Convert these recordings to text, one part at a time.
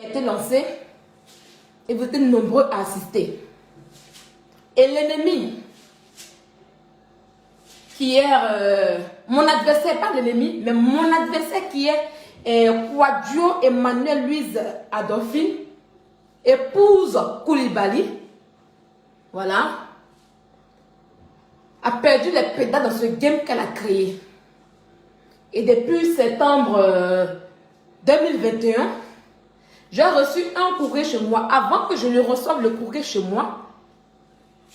été lancé et vous êtes nombreux à assister. Et l'ennemi, qui est mon adversaire, pas l'ennemi, mais mon adversaire qui est Kouadio Emmanuel Louise Adolphine, épouse Koulibaly, voilà, a perdu les pédales dans ce game qu'elle a créé. Et depuis septembre 2021, j'ai reçu un courrier chez moi. Avant que je ne reçoive le courrier chez moi,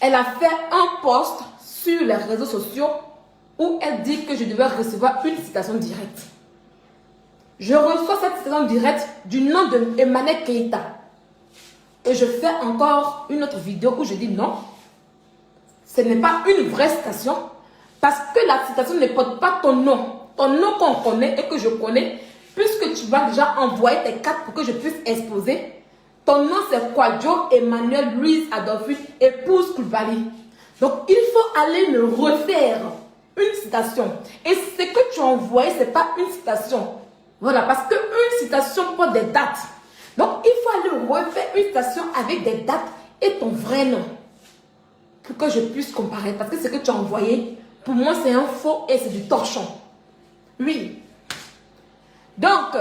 elle a fait un post sur les réseaux sociaux où elle dit que je devais recevoir une citation directe. Je reçois cette citation directe du nom de Emmanuel Keita. Et je fais encore une autre vidéo où je dis non, ce n'est pas une vraie citation parce que la citation ne porte pas ton nom qu'on connaît et que je connais, puisque tu vas déjà envoyer tes cartes pour que je puisse exposer. Ton nom c'est Kouadio Emmanuel Louise Adolphine, épouse Koulibaly. Donc il faut aller me refaire une citation. Et ce que tu as envoyé, ce n'est pas une citation. Voilà, parce qu'une citation porte des dates. Donc il faut aller refaire une citation avec des dates et ton vrai nom. Pour que je puisse comparer. Parce que ce que tu as envoyé, pour moi c'est un faux et c'est du torchon. Oui. Donc,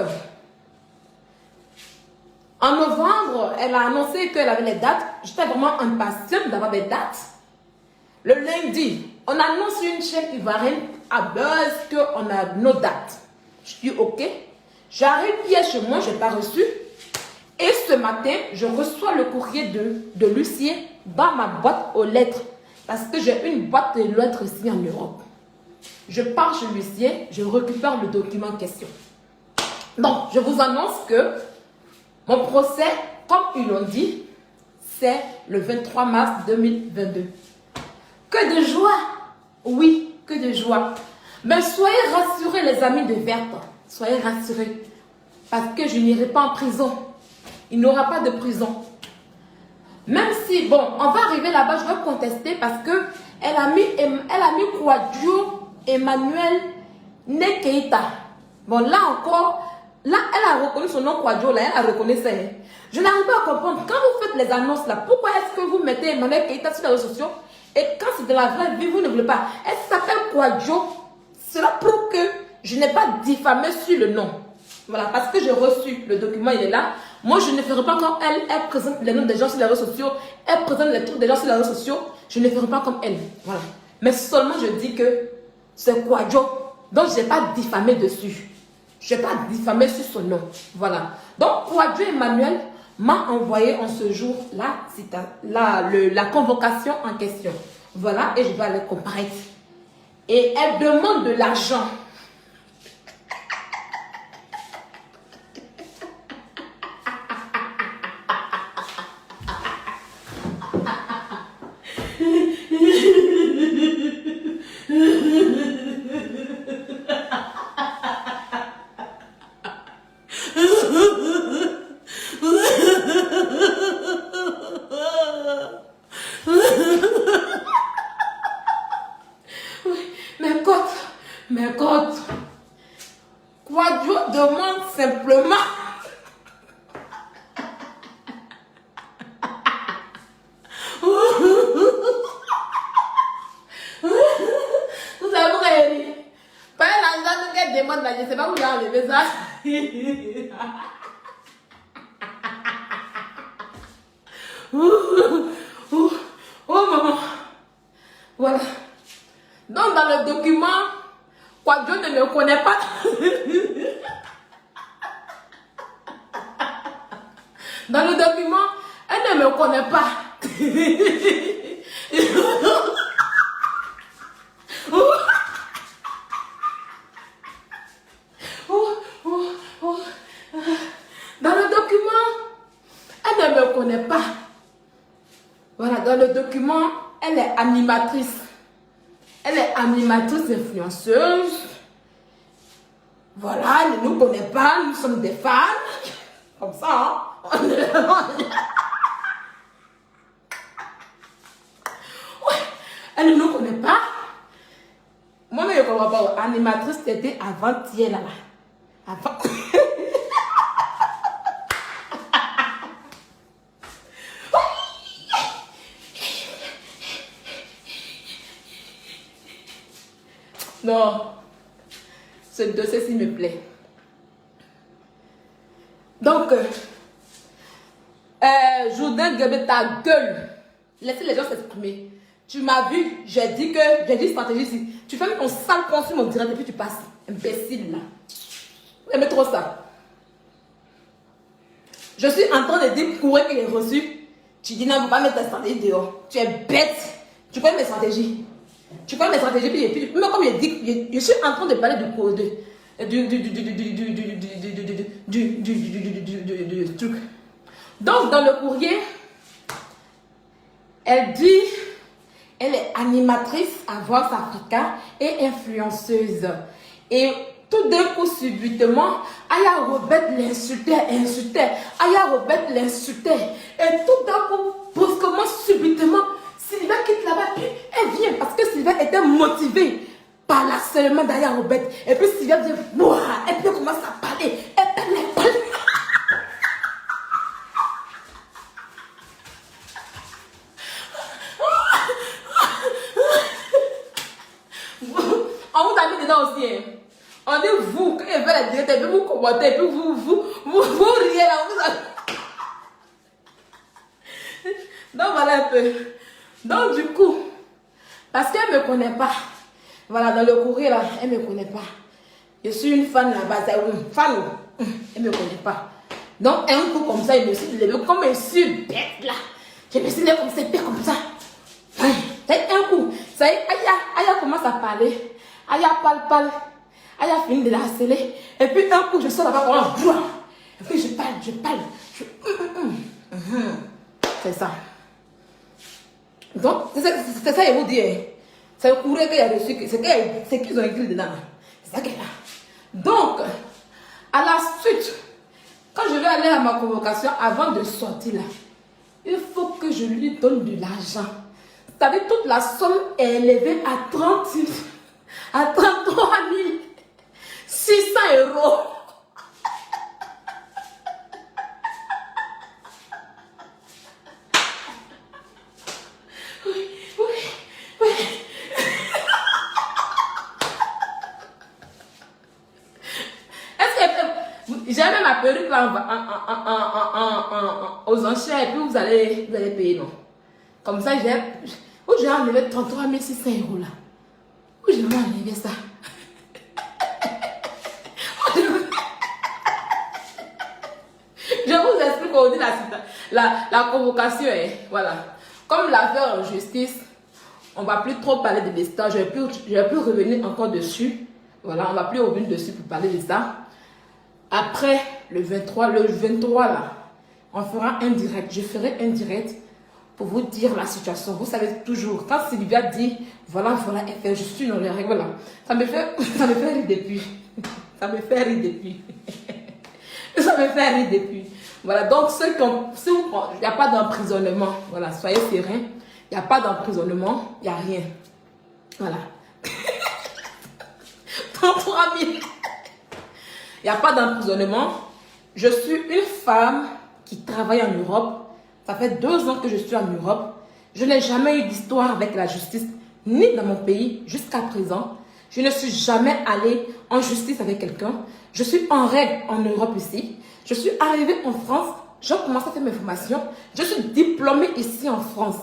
en novembre, elle a annoncé qu'elle avait les dates. J'étais vraiment impatiente d'avoir des dates. Le lundi, on annonce une chaîne ivoirienne à Buzz qu'on a nos dates. Je dis ok. J'arrive hier chez moi, je n'ai pas reçu. Et ce matin, je reçois le courrier de l'huissier dans ma boîte aux lettres. Parce que j'ai une boîte de lettres ici en Europe. Je pars chez l'huissier, je récupère le document en question. Donc, je vous annonce que mon procès, comme ils l'ont dit, c'est le 23 mars 2022. Que de joie! Oui, que de joie. Mais soyez rassurés les amis de Verte. Soyez rassurés. Parce que je n'irai pas en prison. Il n'y aura pas de prison. Même si, bon, on va arriver là-bas, je vais contester parce que elle a mis Kouadio Emmanuel Keita. Bon, là encore, là, elle a reconnu son nom Kouadio, là, elle a reconnu ça. Je n'arrive pas à comprendre. Quand vous faites les annonces là, pourquoi est-ce que vous mettez Emmanuel Keita sur les réseaux sociaux et quand c'est de la vraie vie, vous ne voulez pas? Elle s'appelle Kouadio. Cela prouve que je n'ai pas diffamé sur le nom. Voilà, parce que j'ai reçu le document, il est là. Moi, je ne ferai pas comme elle. Elle présente les noms des gens sur les réseaux sociaux. Elle présente les trucs des gens sur les réseaux sociaux. Je ne ferai pas comme elle. Voilà. Mais seulement, je dis que c'est Kouadio. Donc, je n'ai pas diffamé dessus. Je n'ai pas diffamé sur son nom. Voilà. Donc, Kouadio Emmanuel m'a envoyé en ce jour la convocation en question. Voilà, et je vais aller comparaître. Et elle demande de l'argent. Mais God, Kouadio demande simplement vous savez, pas l'argent qu'elle demande là, je ne sais pas où il a enlevé ça. Oh maman. Voilà. Donc dans le document, Kouadio ne me connaît pas. Dans le document, elle ne me connaît pas. Dans le document, elle ne me connaît pas. Voilà, dans le document, elle est animatrice. Elle est animatrice influenceuse. Voilà, elle ne nous connaît pas, nous sommes des fans. Comme ça, hein? Ouais, elle ne nous connaît pas. Moi, je ne comprends pas. Animatrice, c'était avant-hier là. Avant. Non. Ce dossier-ci me plaît. Donc, Jourdain Guébé, ta gueule. Laissez les gens s'exprimer. Tu m'as vu, j'ai dit stratégie ici. Tu fais ton sale consume au direct et puis tu passes. Imbécile là. Vous aimez trop ça. Je suis en train de dire pour qu'il est reçu. Tu dis non, il ne faut pas mettre ta stratégie dehors. Tu es bête. Tu connais mes stratégies. Tu connais mes stratégies. Puis même comme il dit, je suis en train de parler du truc. Donc, dans le courrier, elle dit, elle est animatrice à Voix Africa et influenceuse. Et tout d'un coup, subitement, Aya Robert l'insultait. Aya Robert l'insultait. Et tout d'un coup, brusquement, subitement, Sylvia quitte là-bas. Puis elle vient parce que Sylvia était motivée par l'harcèlement d'Aya Robert. Et puis Sylvia vient boire. Et puis elle commence à parler. Elle parle. On vous a mis dedans aussi. Hein. On dit vous, quand il fait la direct, et puis vous commentez, et puis vous riez là. Donc voilà un peu. Donc du coup, parce qu'elle ne me connaît pas, voilà, dans le courrier là, elle ne me connaît pas. Je suis une fan là-bas, c'est une fan, elle ne me connaît pas. Donc un coup comme ça, il me suis levé, comme je suis bête là. Je me suis levé comme c'est comme ça. C'est un coup, ça y est, Aya commence à parler. Aya parle. Aya finit de la harceler. Et puis un coup, je sors là-bas, et puis je parle. C'est ça. Donc, c'est ça, ils vous disent. C'est le courrier qu'il y a dessus. C'est qu'ils ont écrit dedans. C'est ça qu'elle a. Donc, à la suite, quand je vais aller à ma convocation, avant de sortir là, il faut que je lui donne de l'argent. C'est-à-dire toute la somme est élevée à 33 600 euros. Oui. Est-ce que j'ai même ma perruque là aux enchères et puis vous allez payer, non? Comme ça, j'ai enlevé 33 600 euros là. Où j'ai enlevé ça? Je vous explique qu'on dit la convocation est, voilà. Comme l'affaire en justice, on ne va plus trop parler de l'histoire. Je ne vais plus revenir encore dessus. Voilà, on ne va plus revenir dessus pour parler de ça. Après le 23 là, on fera un direct. Je ferai un direct pour vous dire la situation. Vous savez toujours, quand Sylvia dit, voilà, je suis dans les règles, là. Ça me fait rire depuis. Ça me fait rire depuis. Voilà, donc il n'y a pas d'emprisonnement. Voilà, soyez sereins. Il n'y a pas d'emprisonnement, il n'y a rien. Voilà. 33 000. Il n'y a pas d'emprisonnement. Je suis une femme qui travaille en Europe. Ça fait 2 ans que je suis en Europe. Je n'ai jamais eu d'histoire avec la justice, ni dans mon pays jusqu'à présent. Je ne suis jamais allée en justice avec quelqu'un. Je suis en règle en Europe ici. Je suis arrivée en France. J'ai commencé à faire mes formations. Je suis diplômée ici en France.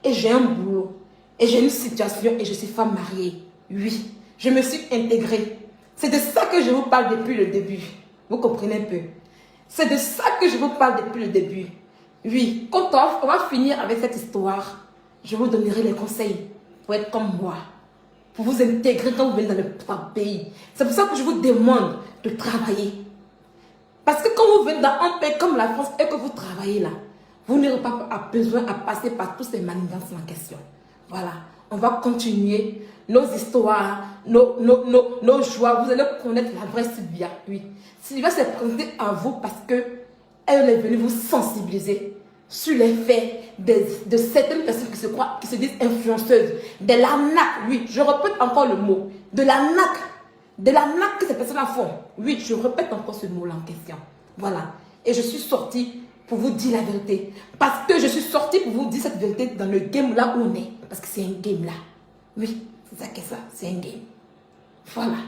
Et j'ai un boulot. Et j'ai une situation et je suis femme mariée. Oui, je me suis intégrée. C'est de ça que je vous parle depuis le début. Vous comprenez un peu? C'est de ça que je vous parle depuis le début. Oui, quand on va finir avec cette histoire, je vous donnerai les conseils pour être comme moi. Pour vous intégrer quand vous venez dans le pays. C'est pour ça que je vous demande de travailler. Parce que quand vous venez dans un pays comme la France et que vous travaillez là, vous n'aurez pas besoin à passer par tous ces manigances en question. Voilà, on va continuer nos histoires, nos joies. Vous allez connaître la vraie Sylvia. Oui, Sylvia s'est présentée à vous parce que elle est venue vous sensibiliser sur les faits de certaines personnes qui se disent influenceuses. De l'arnaque, oui, je répète encore le mot. De l'arnaque que ces personnes-là font. Oui, je répète encore ce mot-là en question. Voilà. Et je suis sortie pour vous dire la vérité. Parce que je suis sortie pour vous dire cette vérité dans le game là où on est. Parce que c'est un game là. Oui, c'est ça que ça, c'est un game. Voilà.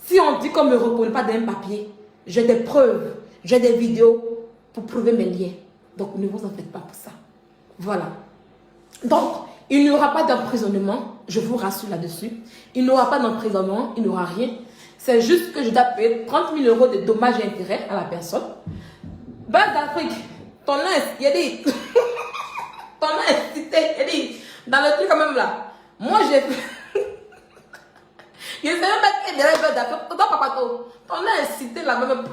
Si on dit qu'on ne me reconnaît pas d'un papier, j'ai des preuves, j'ai des vidéos pour prouver mes liens. Donc, ne vous en faites pas pour ça. Voilà. Donc, il n'y aura pas d'emprisonnement, je vous rassure là-dessus. Il n'y aura pas d'emprisonnement, il n'y aura rien. C'est juste que je dois payer 30 000 euros de dommages et intérêts à la personne. Base d'Afrique, ton nom il y a des... ton nom est cité, il y a des... Dans le truc quand même là. Moi, j'ai... Je ne sais même pas qui est derrière Base d'Afrique. Ton nom est cité là-bas.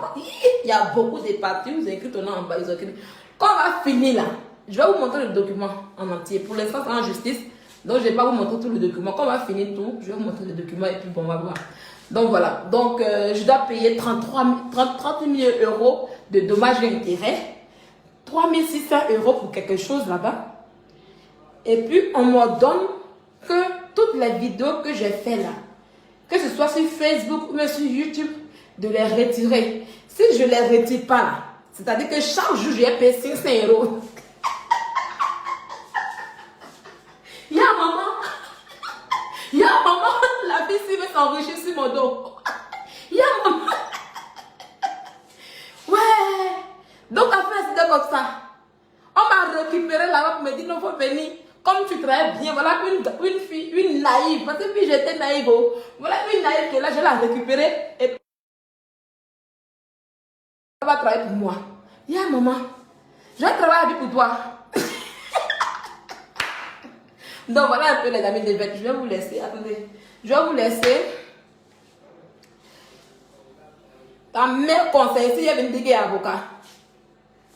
Il y a beaucoup de parties, vous avez écrit ton nom en bas. Ils ont écrit... Quand on va finir là, je vais vous montrer le document en entier. Pour l'instant, c'est en justice. Donc, je ne vais pas vous montrer tout le document. Quand on va finir tout, je vais vous montrer le document et puis bon, on va voir. Donc, voilà. Donc, je dois payer 30 000 euros de dommages et intérêts. 3 600 euros pour quelque chose là-bas. Et puis, on me donne que toutes les vidéos que j'ai fait là, que ce soit sur Facebook ou sur YouTube, de les retirer. Si je ne les retire pas là, c'est-à-dire que chaque jour, je vais payer 500 euros. Il y a un moment, la fille s'y veut s'enrichir sur mon dos. Il y a un moment. Ouais. Donc, après, c'était comme ça. On m'a récupéré là-bas pour me dire, non, faut venir. Comme tu travailles bien, voilà une fille, une naïve. Parce que puis j'étais naïve. Voilà une naïve qui est là, je l'ai récupérée. Et elle va travailler pour moi. Il y a un moment. Je vais travailler pour toi. Donc voilà un peu les amis de bête. Je vais vous laisser. Attendez. Je vais vous laisser. Ta meilleure conseil, si il y a un avocat.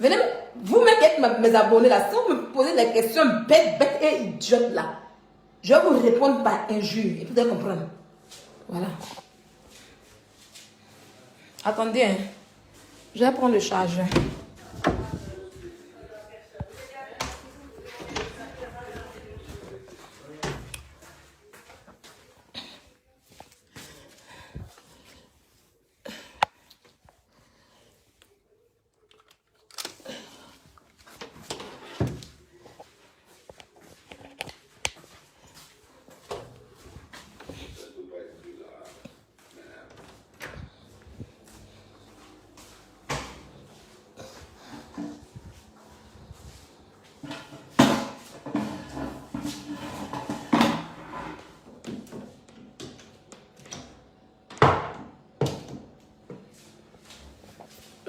Venez, vous-même qui êtes mes abonnés là, si vous me posez des questions bêtes et idiotes là, je vais vous répondre par injure. Et vous allez comprendre. Voilà. Attendez, hein. Je vais prendre le chargeur.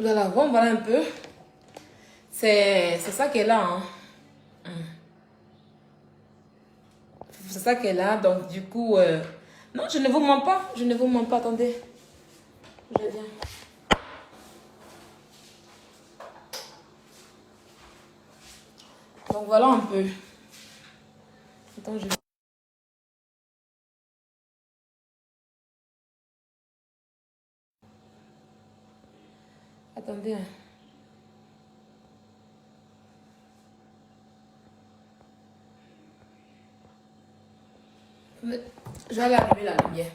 Voilà, bon, voilà un peu. C'est ça qui est là. Hein. C'est ça qui est là. Donc, du coup... Non, je ne vous mens pas. Je ne vous mens pas. Attendez. Je viens. Donc, voilà un peu. Attends, je... Attendez. Hein. Je vais aller allumer la lumière.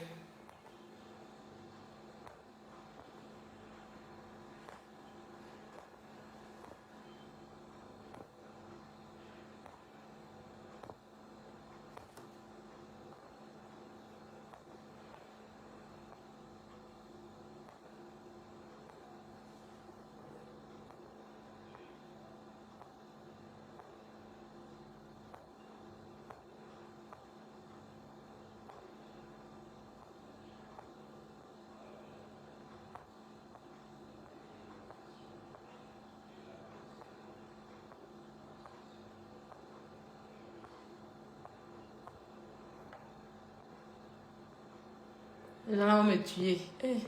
Les gens vont me tuer. Hey.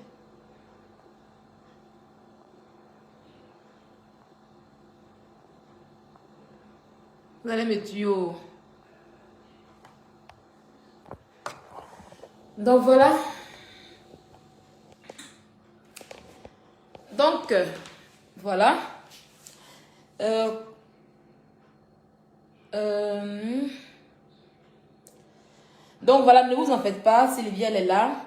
Vous allez me tuer. Oh. Donc voilà. Donc voilà. Donc voilà, ne vous en faites pas. Sylvie, elle est là.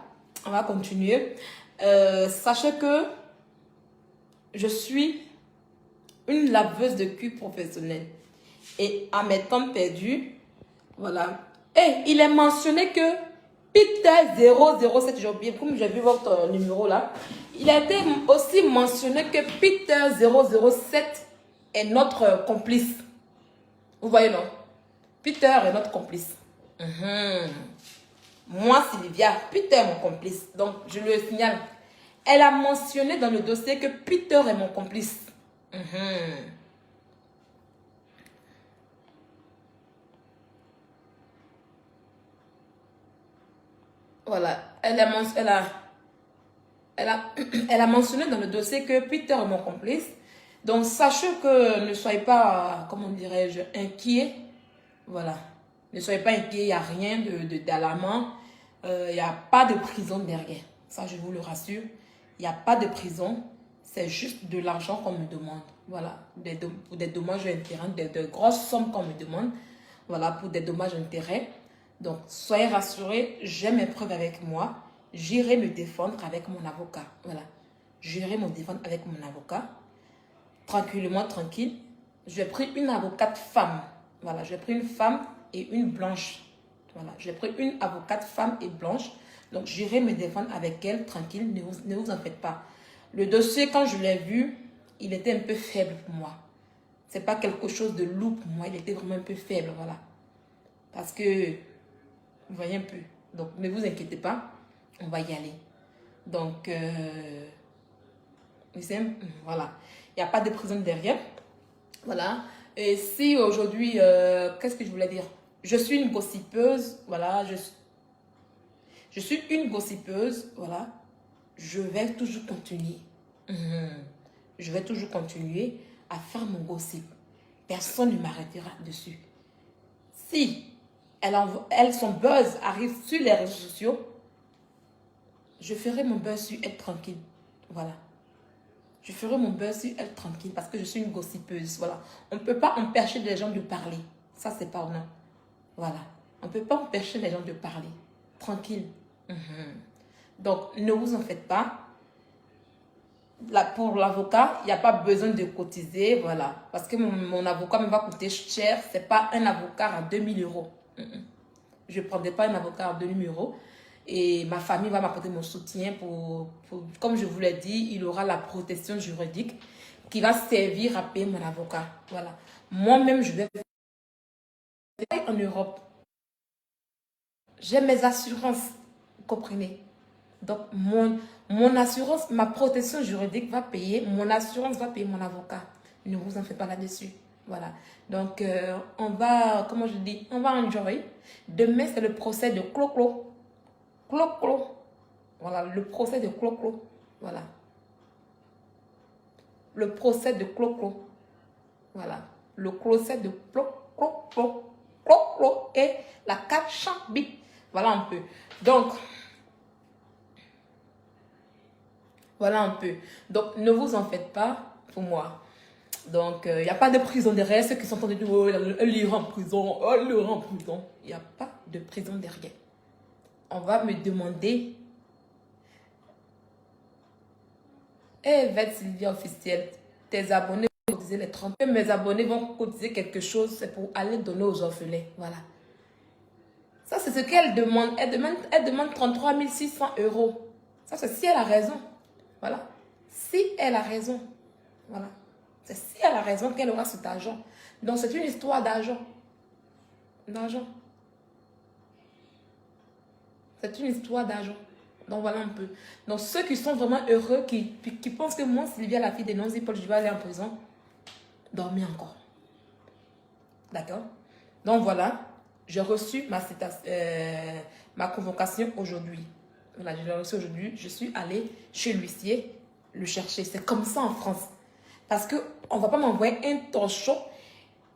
On va continuer. Sachez que je suis une laveuse de cul professionnelle. Et à mes temps perdus, voilà. Et il est mentionné que Peter 007, j'ai oublié, comme j'ai vu votre numéro là, il a été aussi mentionné que Peter 007 est notre complice. Vous voyez, non? Peter est notre complice. Moi, Sylvia, Peter est mon complice. Donc, je le signale. Elle a mentionné dans le dossier que Peter est mon complice. Voilà. Elle a mentionné dans le dossier que Peter est mon complice. Donc, sachez que ne soyez pas, comment dirais-je, inquiets. Voilà. Ne soyez pas inquiets, il n'y a rien d'alarmant. Il n'y a pas de prison derrière. Ça, je vous le rassure. Il n'y a pas de prison. C'est juste de l'argent qu'on me demande. Voilà. Pour des dommages et intérêts, de grosses sommes qu'on me demande. Voilà, pour des dommages et intérêts. Donc, soyez rassurés, j'ai mes preuves avec moi. J'irai me défendre avec mon avocat. Voilà. J'irai me défendre avec mon avocat. Tranquillement, tranquille. J'ai pris une avocate femme. Voilà, j'ai pris une femme et une blanche. Voilà, j'ai pris une avocate femme et blanche. Donc, j'irai me défendre avec elle, tranquille, ne vous en faites pas. Le dossier, quand je l'ai vu, il était un peu faible pour moi. C'est pas quelque chose de lourd pour moi, il était vraiment un peu faible, voilà. Parce que, vous voyez un peu. Donc, ne vous inquiétez pas, on va y aller. Donc, voilà. Il n'y a pas de prison derrière. Voilà. Et si aujourd'hui, qu'est-ce que je voulais dire? Je suis une gossipeuse, voilà. Je suis une gossipeuse, voilà. Je vais toujours continuer. Je vais toujours continuer à faire mon gossip. Personne ne m'arrêtera dessus. Si son buzz arrive sur les réseaux sociaux, je ferai mon buzz sur elle tranquille. Voilà. Je ferai mon buzz sur elle tranquille parce que je suis une gossipeuse. Voilà. On ne peut pas empêcher les gens de parler. Ça, c'est pas non. Voilà. On ne peut pas empêcher les gens de parler. Tranquille. Donc, ne vous en faites pas. Là, pour l'avocat, il n'y a pas besoin de cotiser. Voilà. Parce que mon avocat me va coûter cher. Ce n'est pas un avocat à 2000 €. Je ne prendrai pas un avocat à 2000 €. Et ma famille va m'apporter mon soutien comme je vous l'ai dit, il aura la protection juridique qui va servir à payer mon avocat. Voilà. Moi-même, je vais en Europe. J'ai mes assurances, vous comprenez? Donc, mon assurance, ma protection juridique va payer, mon assurance va payer mon avocat. Ne vous en faites pas là-dessus. Voilà. Donc, on va, comment je dis, on va enjoy. Demain, c'est le procès de Clo-Clo. Clo-Clo. Voilà, le procès de Clo-Clo. Voilà. Le procès de Clo-Clo. Voilà. Le procès de Clo-Clo. Clo-Clo et la Kachambi. Voilà un peu. Donc, voilà un peu. Donc, ne vous en faites pas pour moi. Donc, il n'y a pas de prison derrière. Ceux qui sont en train de dire, oh, elle ira en prison, oh, elle ira en prison. Il n'y a pas de prison derrière. On va me demander, Sylvia officielle, tes abonnés vont cotiser les 30. Mes abonnés vont cotiser quelque chose, c'est pour aller donner aux orphelins. Voilà. Ça, c'est ce qu'elle demande. Elle demande 33 600 €. Ça, c'est si elle a raison. Voilà. Si elle a raison. Voilà. C'est si elle a raison qu'elle aura cet argent. Donc, c'est une histoire d'argent. D'argent. C'est une histoire d'argent. Donc, voilà un peu. Donc, ceux qui sont vraiment heureux, qui pensent que moi, Sylvia, la fille de Nonzi-Paul, je vais aller en prison, dormez encore. D'accord? Donc, voilà. J'ai reçu ma convocation aujourd'hui. Voilà, je l'ai reçu aujourd'hui. Je suis allée chez l'huissier le chercher. C'est comme ça en France. Parce qu'on ne va pas m'envoyer un torchon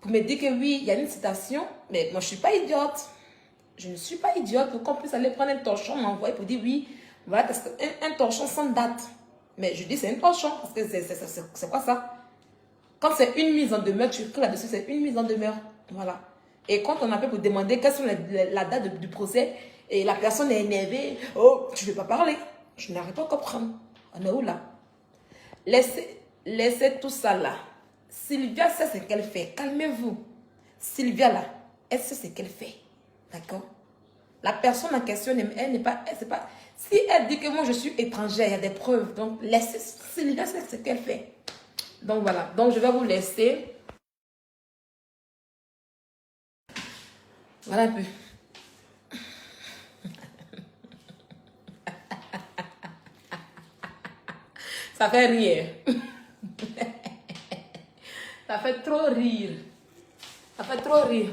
pour me dire que oui, il y a une citation. Mais moi, je ne suis pas idiote. Je ne suis pas idiote pour qu'on puisse aller prendre un torchon, m'envoyer pour dire oui, voilà, parce qu'un torchon sans date. Mais je dis c'est un torchon, parce que c'est quoi ça? Quand c'est une mise en demeure, tu écris là-dessus, c'est une mise en demeure. Voilà. Et quand on appelle pour demander quelles sont la date du procès, et la personne est énervée, oh, tu ne veux pas parler. Je n'arrive pas à comprendre. On est où là? Laissez tout ça là. Sylvia sait ce qu'elle fait. Calmez-vous. Sylvia là, elle sait ce qu'elle fait. D'accord? La personne en question, elle n'est pas, c'est pas... Si elle dit que moi je suis étrangère, il y a des preuves. Donc, laissez ce qu'elle fait. Donc, voilà. Donc, je vais vous laisser. Voilà un peu. Ça fait rire. Ça fait trop rire. Ça fait trop rire.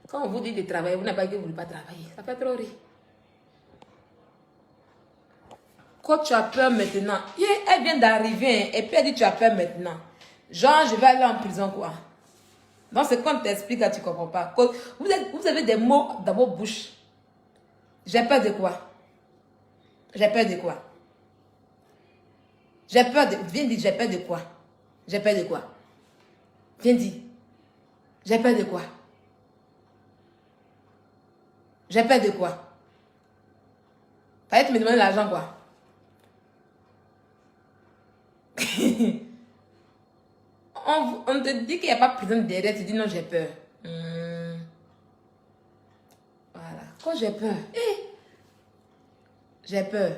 Quand on vous dit de travailler, vous n'avez pas dit que vous ne voulez pas travailler. Ça fait trop rire. Quand tu as peur maintenant, elle vient d'arriver et puis elle dit tu as peur maintenant. Genre, je vais aller en prison quoi. Donc c'est quand on t'explique que tu ne comprends pas. Vous avez des mots dans vos bouches. J'ai peur de quoi? J'ai peur de quoi? J'ai peur de... Viens dire, j'ai peur de quoi? J'ai peur de quoi? Viens dire. J'ai peur de quoi? J'ai peur de quoi? Fallait te me demander l'argent quoi? On te dit qu'il n'y a pas prison derrière, tu dis non, j'ai peur. Voilà. Quand j'ai peur, j'ai peur.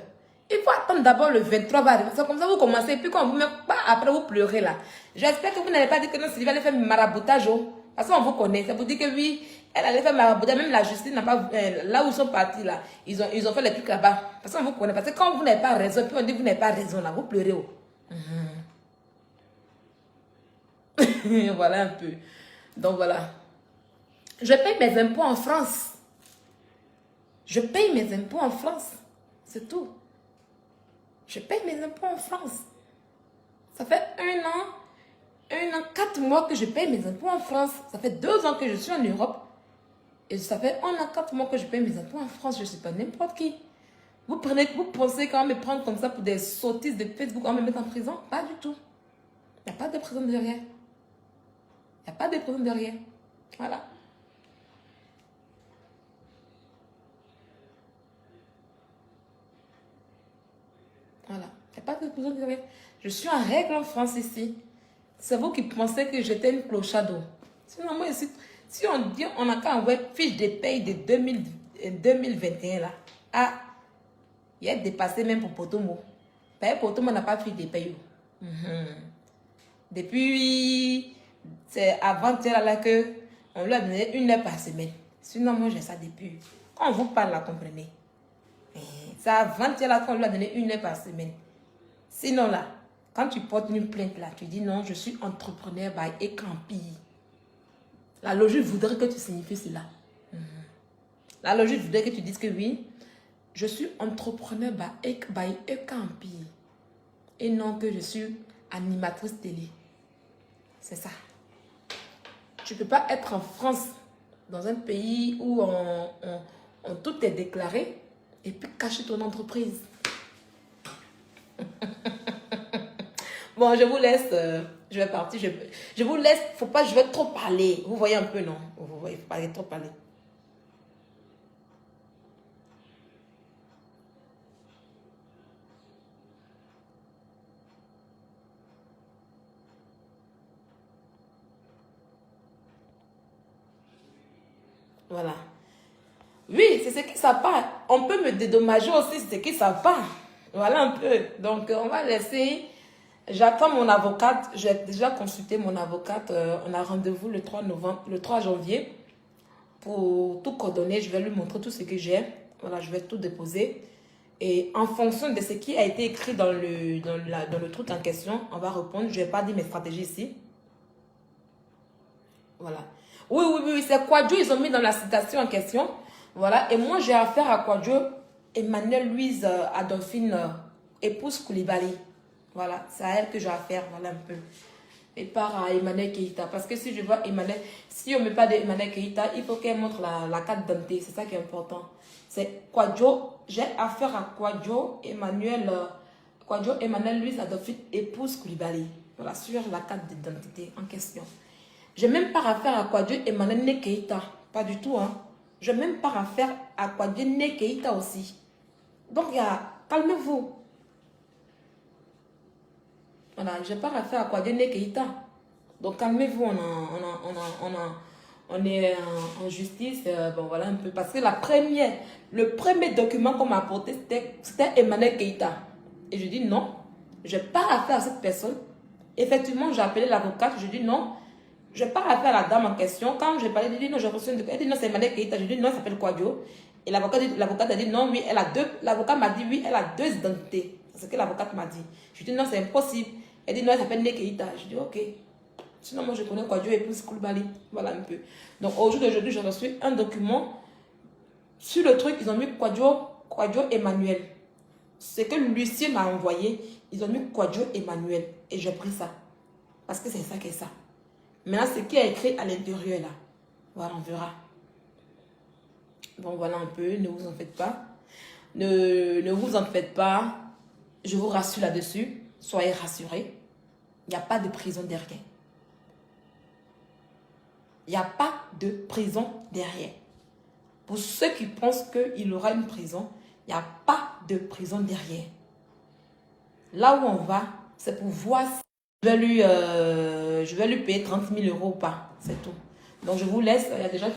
Il faut attendre d'abord le 23 va arriver. C'est comme ça vous commencez. Et puis quand vous ne mettez pas, après vous pleurez là. J'espère que vous n'allez pas dire que non, Sylvie allait faire maraboutage. Parce qu'on vous connaît. Ça vous dit que oui, elle allait faire maraboutage. Même la justice n'a pas... là où ils sont partis là, ils ont fait les trucs là-bas. Parce qu'on vous connaît. Parce que quand vous n'avez pas raison, puis on dit que vous n'avez pas raison là, vous pleurez. Voilà un peu. Donc voilà. Je paye mes impôts en France. Je paye mes impôts en France. C'est tout. Je paye mes impôts en France. Ça fait 4 mois que je paye mes impôts en France. Ça fait 2 ans que je suis en Europe. Et ça fait 1 an, 4 mois que je paye mes impôts en France. Je ne suis pas n'importe qui. Vous pensez quand même me prendre comme ça pour des sottises de Facebook, on me mettre en prison? Pas du tout. Il n'y a pas de prison derrière. Il n'y a pas de prison derrière. Voilà. Voilà. Il n'y a pas de prison derrière. Je suis en règle en France ici. C'est vous qui pensez que j'étais une clochado. Sinon, moi, ici, si on dit, on a qu'à envoyer fiche de paye de 2021 là. Ah, il est dépassé même pour Potomo. Potomo n'a pas fiche de paye. Depuis, c'est avant-hier là que on lui a donné 1 heure par semaine. Sinon, moi, j'ai ça depuis. Quand on vous parle là, comprenez. C'est avant-hier là qu'on lui a donné 1 heure par semaine. Sinon là, quand tu portes une plainte là, tu dis non, je suis entrepreneur by Ekampi. La logique voudrait que tu signifies cela. La logique voudrait que tu dises que oui, je suis entrepreneur by Ekampi. Et non que je suis animatrice télé. C'est ça. Tu ne peux pas être en France, dans un pays où tout est déclaré, et puis cacher ton entreprise. Bon, je vous laisse. Je vais partir. Je vous laisse. Faut pas, je vais trop parler. Vous voyez un peu, non? Vous voyez, faut pas trop parler. Voilà. Oui, c'est ce qui ça part. On peut me dédommager aussi, c'est ce qui ça part. Voilà un peu. Donc, on va laisser. J'attends mon avocate. J'ai déjà consulté mon avocate. On a rendez-vous le 3 janvier. Pour tout coordonner, je vais lui montrer tout ce que j'ai. Voilà, je vais tout déposer. Et en fonction de ce qui a été écrit dans le truc en question, on va répondre. Je ne vais pas dire mes stratégies ici. Voilà. Oui, c'est Kwadjo, ils ont mis dans la citation en question. Voilà, et moi j'ai affaire à Kwadjo, Emmanuel Louise Adolphine, épouse Koulibaly. Voilà, c'est à elle que j'ai affaire, voilà un peu. Et pas à Emmanuel Keïta. Parce que si je vois Emmanuel, si on ne met pas d'Emmanuel Keïta, il faut qu'elle montre la carte d'identité. C'est ça qui est important. C'est Kwadjo, j'ai affaire à Kwadjo, Emmanuel Louise Adolphine, épouse Koulibaly. Voilà, sur la carte d'identité en question. Je n'ai même pas affaire à Kwadjo Emmanuel Keïta. Pas du tout, hein. Je n'ai même pas affaire à Kwadjo Keïta aussi. Donc, calmez-vous. Voilà, je n'ai pas affaire à Kwadjo Keïta. Donc, calmez-vous. on est en justice, bon voilà un peu. Parce que le premier document qu'on m'a apporté, c'était Emmanuel Keïta. Et je dis non, je n'ai pas affaire à cette personne. Effectivement, j'ai appelé l'avocate, je dis non, je n'ai pas affaire à la dame en question. Quand j'ai parlé, elle dit non, j'ai reçu elle dit non, c'est Emmanuel Keïta. Je dis non, elle s'appelle Kouadio. Et l'avocate a dit non, oui, elle a deux. L'avocat m'a dit oui, elle a deux identités. C'est ce que l'avocate m'a dit. Je dis non, c'est impossible. Elle dit non, elle s'appelle Keïta. Je dis ok. Sinon, moi, je connais Kouadio et plus Koulibaly. Voilà un peu. Donc, au jour d'aujourd'hui, j'ai reçu un document. Sur le truc, ils ont mis Kouadio Emmanuel. Ce que l'huissier m'a envoyé, ils ont mis Kouadio Emmanuel. Et j'ai pris ça. Parce que c'est ça qui est ça. Maintenant, ce qui est écrit à l'intérieur, là. Voilà, on verra. Donc, voilà un peu. Ne vous en faites pas. Ne vous en faites pas. Je vous rassure là-dessus. Soyez rassurés. Il n'y a pas de prison derrière. Il n'y a pas de prison derrière. Pour ceux qui pensent qu'il aura une prison, il n'y a pas de prison derrière. Là où on va, c'est pour voir si je vais lui payer 30 000 € ou pas. C'est tout. Donc, je vous laisse. Il y a déjà